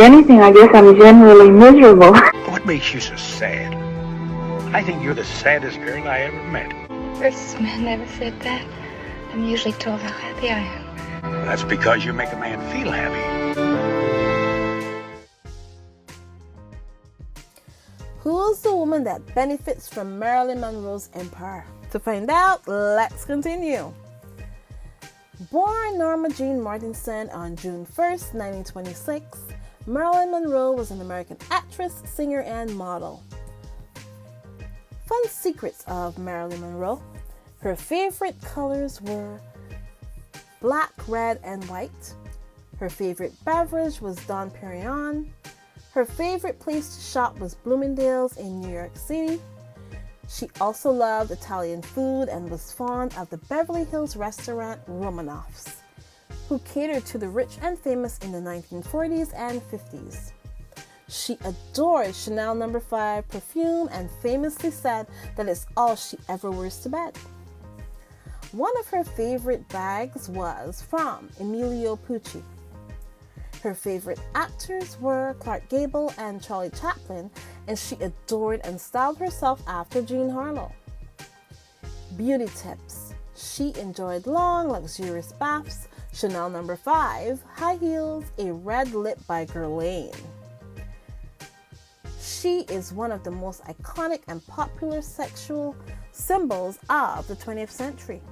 say anything. I guess I'm generally miserable. What makes you so sad? I think you're the saddest girl I ever met. This man never said that. I'm usually told how happy I am. That's because you make a man feel happy. Who's the woman that benefits from Marilyn Monroe's empire? To find out, let's continue. Born Norma Jean Martinson on June 1st, 1926, Marilyn Monroe was an American actress, singer, and model. Fun secrets of Marilyn Monroe. Her favorite colors were black, red, and white. Her favorite beverage was Dom Perignon. Her favorite place to shop was Bloomingdale's in New York City. She also loved Italian food and was fond of the Beverly Hills restaurant Romanoff's, who catered to the rich and famous in the 1940s and 50s. She adored Chanel No. 5 perfume and famously said that it's all she ever wears to bed. One of her favorite bags was from Emilio Pucci. Her favorite actors were Clark Gable and Charlie Chaplin, and she adored and styled herself after Jean Harlow. Beauty tips. She enjoyed long, luxurious baths, Chanel No. 5, high heels, a red lip by Guerlain. She is one of the most iconic and popular sexual symbols of the 20th century.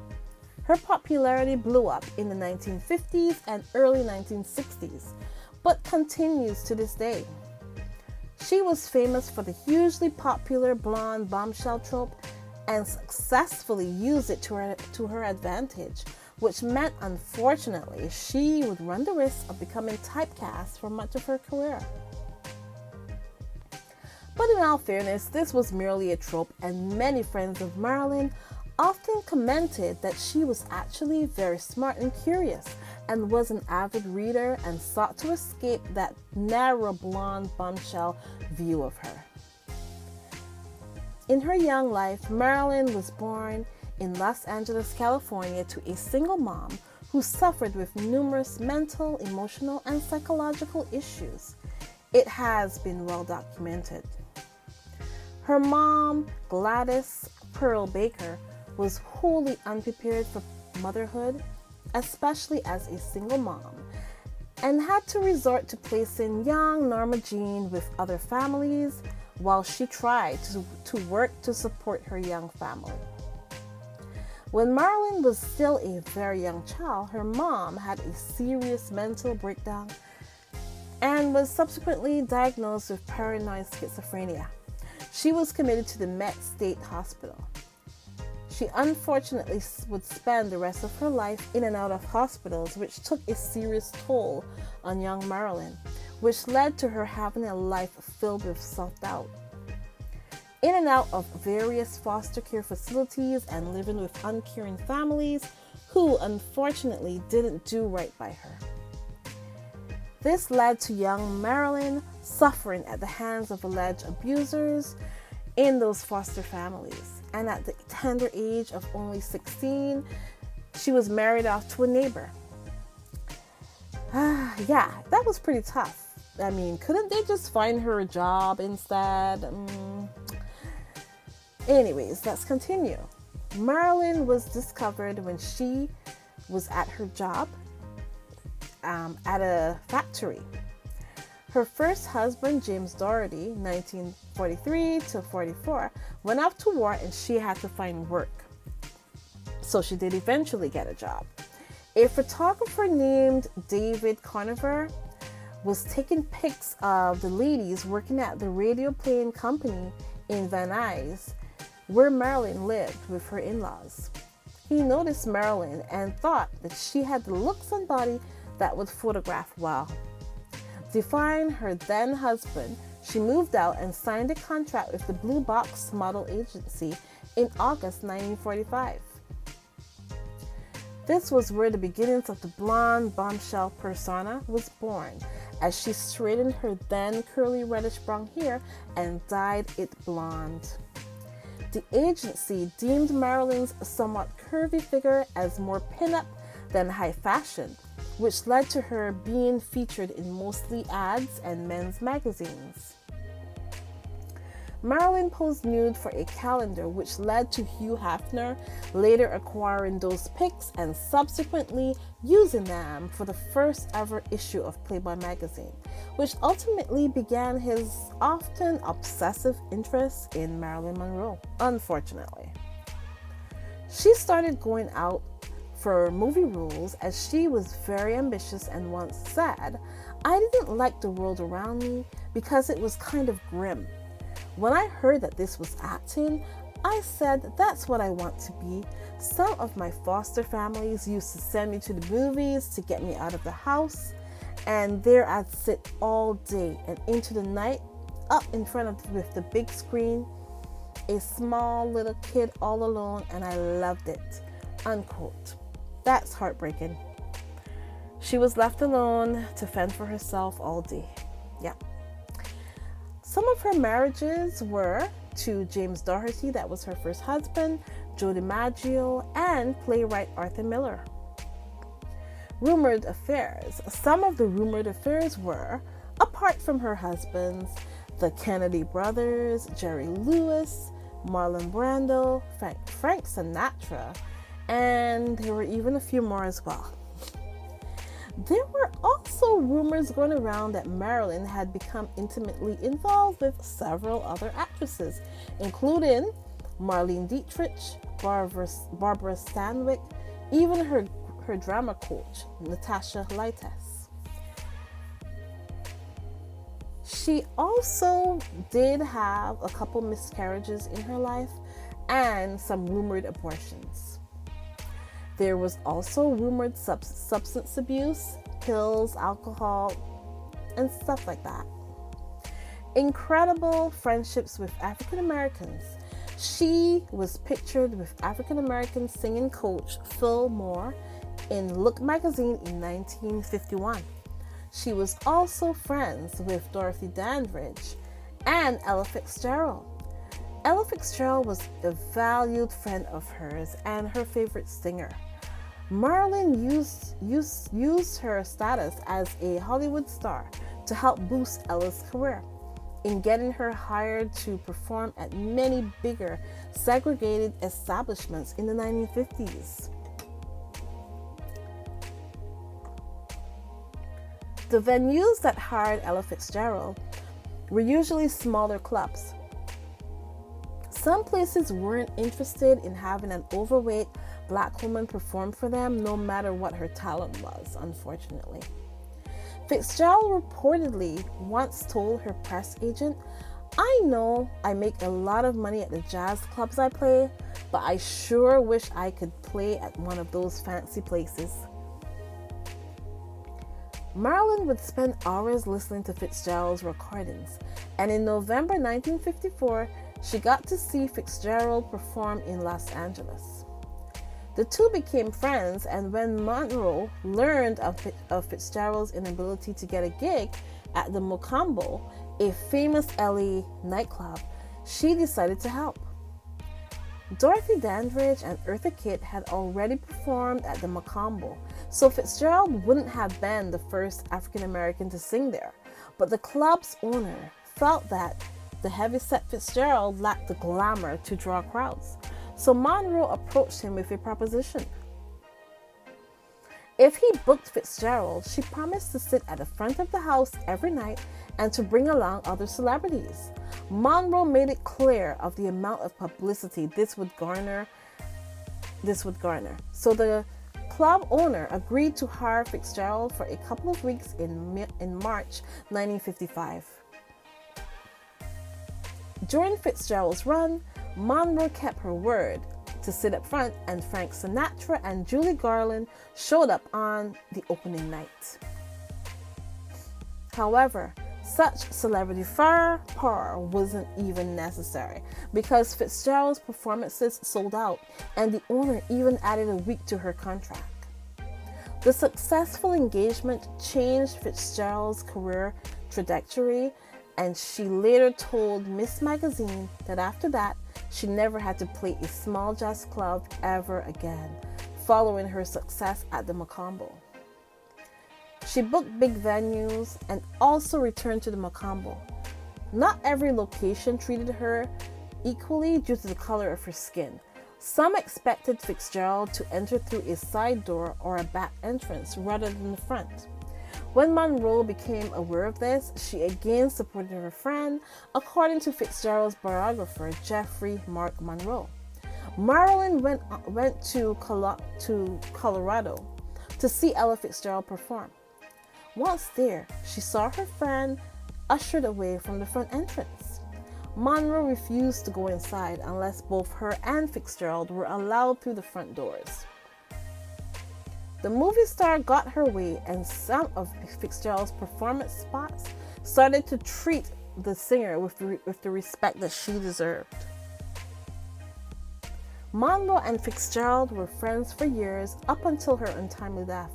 Her popularity blew up in the 1950s and early 1960s, but continues to this day. She was famous for the hugely popular blonde bombshell trope and successfully used it to her advantage, which meant, unfortunately, she would run the risk of becoming typecast for much of her career. But in all fairness, this was merely a trope, and many friends of Marilyn often commented that she was actually very smart and curious and was an avid reader and sought to escape that narrow blonde bombshell view of her. In her young life, Marilyn was born in Los Angeles, California, to a single mom who suffered with numerous mental, emotional, and psychological issues. It has been well documented. Her mom, Gladys Pearl Baker, was wholly unprepared for motherhood, especially as a single mom, and had to resort to placing young Norma Jean with other families while she tried to work to support her young family. When Marilyn was still a very young child, her mom had a serious mental breakdown and was subsequently diagnosed with paranoid schizophrenia. She was committed to the Met State Hospital. She unfortunately would spend the rest of her life in and out of hospitals, which took a serious toll on young Marilyn, which led to her having a life filled with self-doubt. In and out of various foster care facilities and living with uncaring families who unfortunately didn't do right by her. This led to young Marilyn suffering at the hands of alleged abusers in those foster families. And at the tender age of only 16, she was married off to a neighbor. Yeah, that was pretty tough. I mean, couldn't they just find her a job instead? Anyways, let's continue. Marilyn was discovered when she was at her job at a factory. Her first husband, James Doherty, 1943 to 44, went off to war and she had to find work. So she did eventually get a job. A photographer named David Conover was taking pics of the ladies working at the radio playing company in Van Nuys, where Marilyn lived with her in-laws. He noticed Marilyn and thought that she had the looks and body that would photograph well. Defying her then husband, she moved out and signed a contract with the Blue Box Model Agency in August 1945. This was where the beginnings of the blonde bombshell persona was born, as she straightened her then curly reddish brown hair and dyed it blonde. The agency deemed Marilyn's somewhat curvy figure as more pin-up than high fashion, which led to her being featured in mostly ads and men's magazines. Marilyn posed nude for a calendar, which led to Hugh Hefner later acquiring those pics and subsequently using them for the first ever issue of Playboy magazine, which ultimately began his often obsessive interest in Marilyn Monroe, unfortunately. She started going out for movie roles as she was very ambitious and once said, "I didn't like the world around me because it was kind of grim. When I heard that this was acting, I said, that's what I want to be. Some of my foster families used to send me to the movies to get me out of the house, and there I'd sit all day and into the night up in front of with the big screen, a small little kid all alone, and I loved it." Unquote. That's heartbreaking. She was left alone to fend for herself all day. Yeah. Some of her marriages were to James Doherty, that was her first husband, Joe DiMaggio, and playwright Arthur Miller. Rumored affairs. Some of the rumored affairs were, apart from her husbands, the Kennedy brothers, Jerry Lewis, Marlon Brando, Frank Sinatra, and there were even a few more as well. There were also rumors going around that Marilyn had become intimately involved with several other actresses, including Marlene Dietrich, Barbara Stanwyck, even her drama coach, Natasha Lytes. She also did have a couple miscarriages in her life and some rumored abortions. There was also rumored substance abuse, pills, alcohol, and stuff like that. Incredible friendships with African Americans. She was pictured with African American singing coach Phil Moore in Look magazine in 1951. She was also friends with Dorothy Dandridge and Ella Fitzgerald. Ella Fitzgerald was a valued friend of hers and her favorite singer. Marilyn used her status as a Hollywood star to help boost Ella's career in getting her hired to perform at many bigger segregated establishments in the 1950s. The venues that hired Ella Fitzgerald were usually smaller clubs. Some places weren't interested in having an overweight Black woman perform for them, no matter what her talent was, unfortunately. Fitzgerald reportedly once told her press agent, "I know I make a lot of money at the jazz clubs I play, but I sure wish I could play at one of those fancy places." Marilyn would spend hours listening to Fitzgerald's recordings, and in November 1954, she got to see Fitzgerald perform in Los Angeles. The two became friends, and when Monroe learned of Fitzgerald's inability to get a gig at the Mocambo, a famous LA nightclub, she decided to help. Dorothy Dandridge and Eartha Kitt had already performed at the Mocambo, so Fitzgerald wouldn't have been the first African American to sing there, but the club's owner felt that the heavyset Fitzgerald lacked the glamour to draw crowds. So Monroe approached him with a proposition. If he booked Fitzgerald, she promised to sit at the front of the house every night and to bring along other celebrities. Monroe made it clear of the amount of publicity this would garner. So the club owner agreed to hire Fitzgerald for a couple of weeks in March 1955. During Fitzgerald's run, Monroe kept her word to sit up front, and Frank Sinatra and Julie Garland showed up on the opening night. However, such celebrity firepower wasn't even necessary because Fitzgerald's performances sold out, and the owner even added a week to her contract. The successful engagement changed Fitzgerald's career trajectory, and she later told Miss Magazine that after that, she never had to play a small jazz club ever again, following her success at the Mocambo. She booked big venues and also returned to the Mocambo. Not every location treated her equally due to the color of her skin. Some expected Fitzgerald to enter through a side door or a back entrance rather than the front. When Monroe became aware of this, she again supported her friend, according to Fitzgerald's biographer, Jeffrey Mark Monroe. Marilyn went to Colorado to see Ella Fitzgerald perform. Once there, she saw her friend ushered away from the front entrance. Monroe refused to go inside unless both her and Fitzgerald were allowed through the front doors. The movie star got her way, and some of Fitzgerald's performance spots started to treat the singer with the respect that she deserved. Monroe and Fitzgerald were friends for years up until her untimely death,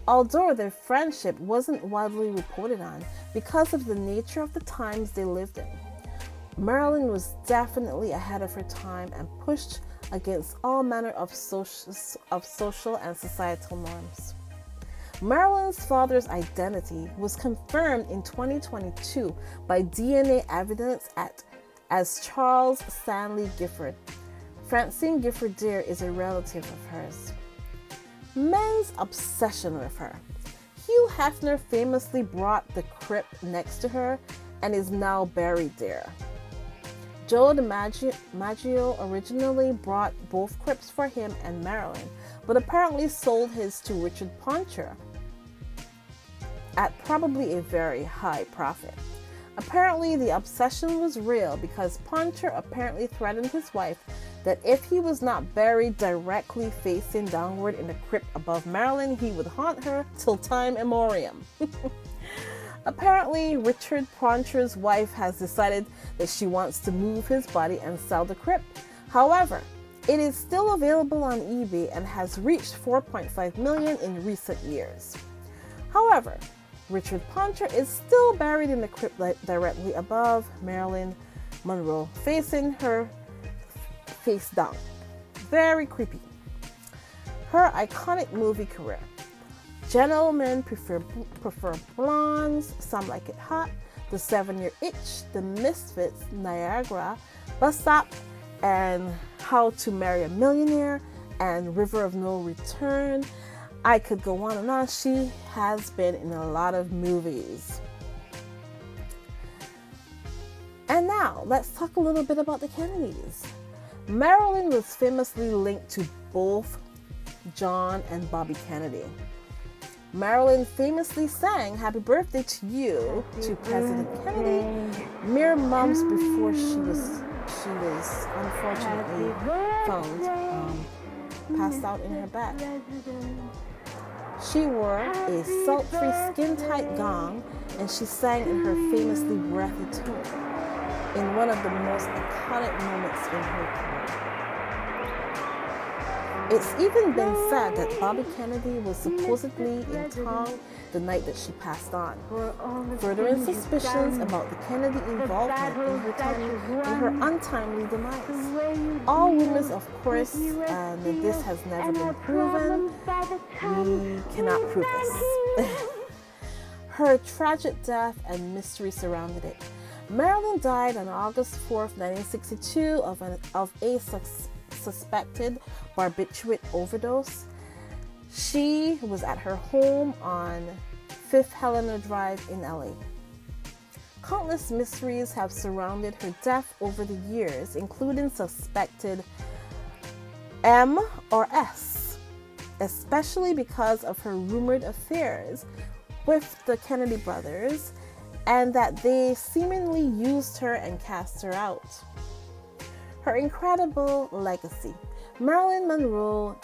although their friendship wasn't widely reported on because of the nature of the times they lived in. Marilyn was definitely ahead of her time and pushed against all manner of social and societal norms. Marilyn's father's identity was confirmed in 2022 by DNA evidence as Charles Stanley Gifford. Francine Gifford Dear is a relative of hers. Men's obsession with her. Hugh Hefner famously brought the crypt next to her and is now buried there. Joe DiMaggio originally brought both crypts for him and Marilyn, but apparently sold his to Richard Poncher at probably a very high profit. Apparently, the obsession was real because Poncher apparently threatened his wife that if he was not buried directly facing downward in the crypt above Marilyn, he would haunt her till time immemorial. Apparently, Richard Poncher's wife has decided that she wants to move his body and sell the crypt. However, it is still available on eBay and has reached $4.5 million in recent years. However, Richard Poncher is still buried in the crypt directly above Marilyn Monroe, facing her face down. Very creepy. Her iconic movie career. Gentlemen prefer blondes, Some Like It Hot, The 7-Year Itch, The Misfits, Niagara, Bus Stop, and How to Marry a Millionaire, and River of No Return. I could go on and on. She has been in a lot of movies. And now, let's talk a little bit about the Kennedys. Marilyn was famously linked to both John and Bobby Kennedy. Marilyn famously sang Happy Birthday to You to President Kennedy mere months before she was unfortunately found passed out in her bed. She wore a sultry skin-tight gown, and she sang in her famously breathy tone in one of the most iconic moments in her career. It's even been said that Bobby Kennedy was supposedly in town the night that she passed on, furthering suspicions about the Kennedy involvement in her untimely demise. All rumors, of course, and this has never been proven. We cannot prove this. Her tragic death and mystery surrounded it. Marilyn died on August 4th, 1962 of a suspected barbiturate overdose. She was at her home on 5th Helena Drive in LA. Countless mysteries have surrounded her death over the years, including suspected M or S, especially because of her rumored affairs with the Kennedy brothers and that they seemingly used her and cast her out. Her incredible legacy. Marilyn Monroe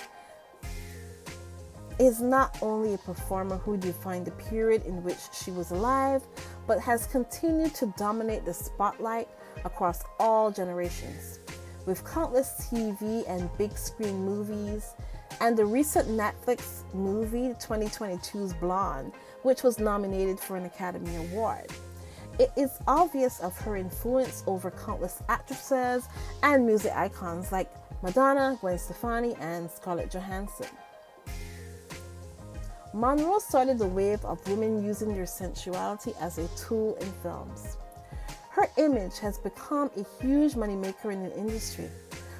is not only a performer who defined the period in which she was alive, but has continued to dominate the spotlight across all generations. With countless TV and big screen movies, and the recent Netflix movie 2022's Blonde, which was nominated for an Academy Award. It is obvious of her influence over countless actresses and music icons like Madonna, Gwen Stefani, and Scarlett Johansson. Monroe started the wave of women using their sensuality as a tool in films. Her image has become a huge moneymaker in the industry.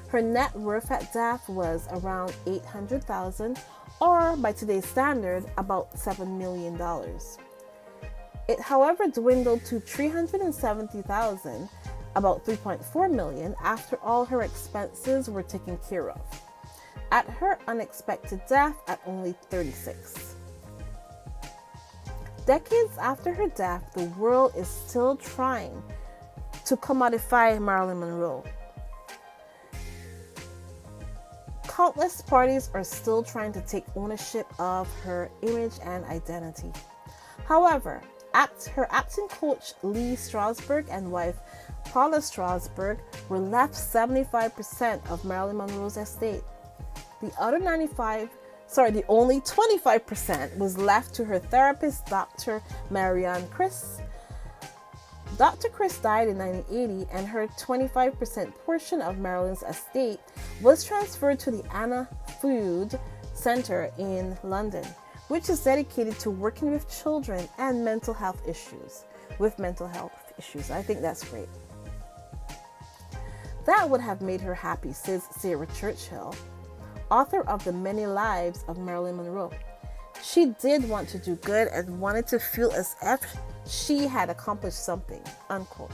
Her net worth at death was around $800,000, or by today's standard, about $7 million. It, however, dwindled to $370,000, about $3.4 million, after all her expenses were taken care of, at her unexpected death at only 36. Decades after her death, the world is still trying to commodify Marilyn Monroe. Countless parties are still trying to take ownership of her image and identity. However, her acting coach Lee Strasberg and wife Paula Strasberg were left 75% of Marilyn Monroe's estate. The only 25% was left to her therapist, Dr. Marianne Chris. Dr. Chris died in 1980, and her 25% portion of Marilyn's estate was transferred to the Anna Food Center in London, which is dedicated to working with children and mental health issues. I think that's great. That would have made her happy, says Sarah Churchill, author of The Many Lives of Marilyn Monroe. She did want to do good and wanted to feel as if she had accomplished something, unquote.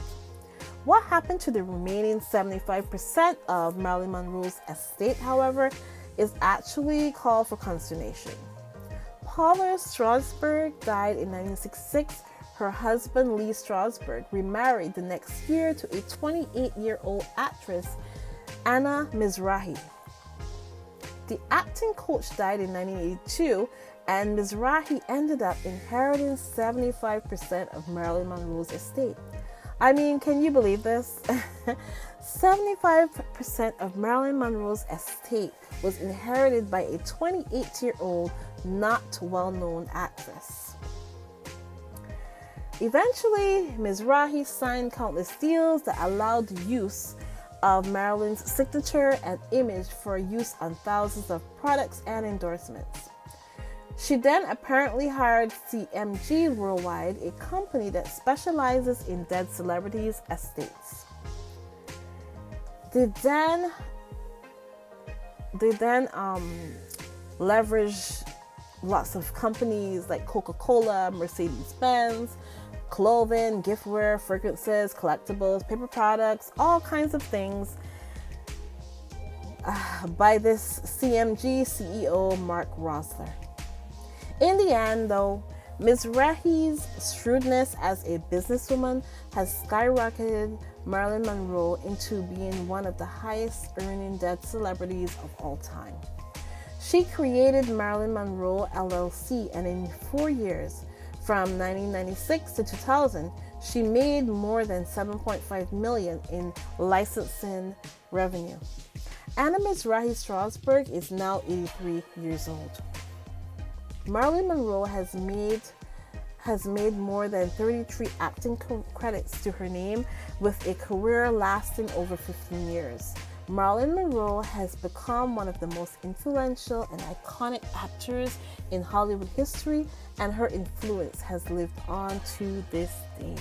What happened to the remaining 75% of Marilyn Monroe's estate, however, is actually call for consternation. Paula Strasberg died in 1966. Her husband, Lee Strasberg, remarried the next year to a 28-year-old actress, Anna Mizrahi. The acting coach died in 1982, and Mizrahi ended up inheriting 75% of Marilyn Monroe's estate. I mean, can you believe this? 75% of Marilyn Monroe's estate was inherited by a 28-year-old, not well-known actress. Eventually, Mizrahi signed countless deals that allowed the use of Marilyn's signature and image for use on thousands of products and endorsements. She then apparently hired CMG Worldwide, a company that specializes in dead celebrities' estates. They then leveraged lots of companies like Coca-Cola, Mercedes-Benz, clothing, giftware, fragrances, collectibles, paper products, all kinds of things by this CMG CEO, Mark Rosler. In the end, though, Mizrahi's shrewdness as a businesswoman has skyrocketed Marilyn Monroe into being one of the highest earning dead celebrities of all time. She created Marilyn Monroe LLC, and in 4 years, from 1996 to 2000, she made more than $7.5 million in licensing revenue. Anna Mizrahi Strasberg is now 83 years old. Marilyn Monroe has made more than 33 acting credits to her name, with a career lasting over 15 years. Marilyn Monroe has become one of the most influential and iconic actors in Hollywood history, and her influence has lived on to this day.